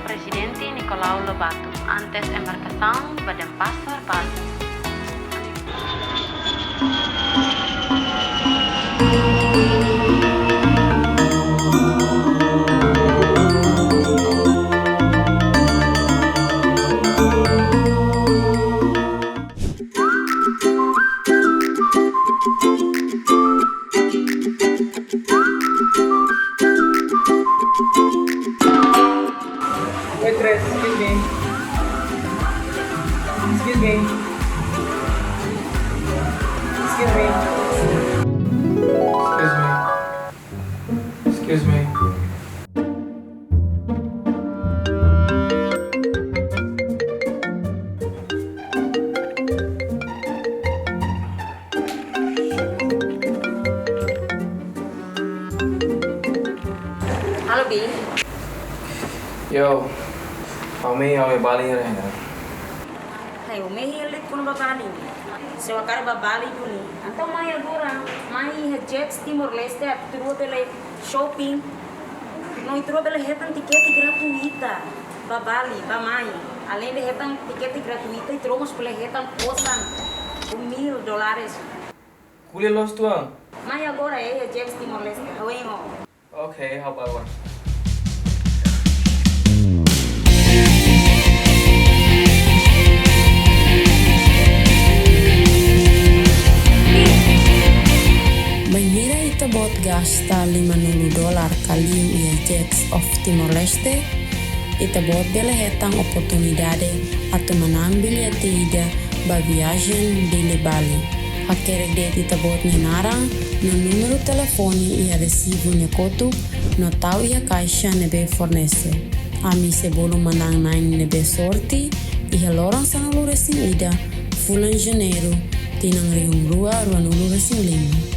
Presidente Nicolau Lobato antes embarcação para Denpasar, Bali. Waitress, excuse me. Excuse me. Excuse me. Excuse me. Excuse me. Halo Bi, Yo, kami Bali रहेगा. hai umi hilit kuno babali. Sewa kare babali duni. Então mai agora, mai rejects Timor-Leste trua bele shopping. Não trua bele retan ticket gratuita. Babali, bamai. Além de retan ticket gratuita, e tromos bele retan posan $1,000. Kuliah los tuang. Mai agora rejects Timor-Leste. Hawengo. Okay, how about one? Mengira ita bot gasta $50 kali ia jets of Timor-Leste, ita bot bela hetang oportunidade atau menambil ya tidak ba viagem de Bali. Akhirnya det ita bot narang no número telefone ia recibo ne kotu no tau ia caixa nebe fornece. Ami sebelum menang nain nebe sorti ia lorang sana lu resing ida fulan janeiro tinang riung rua nulu resing lima.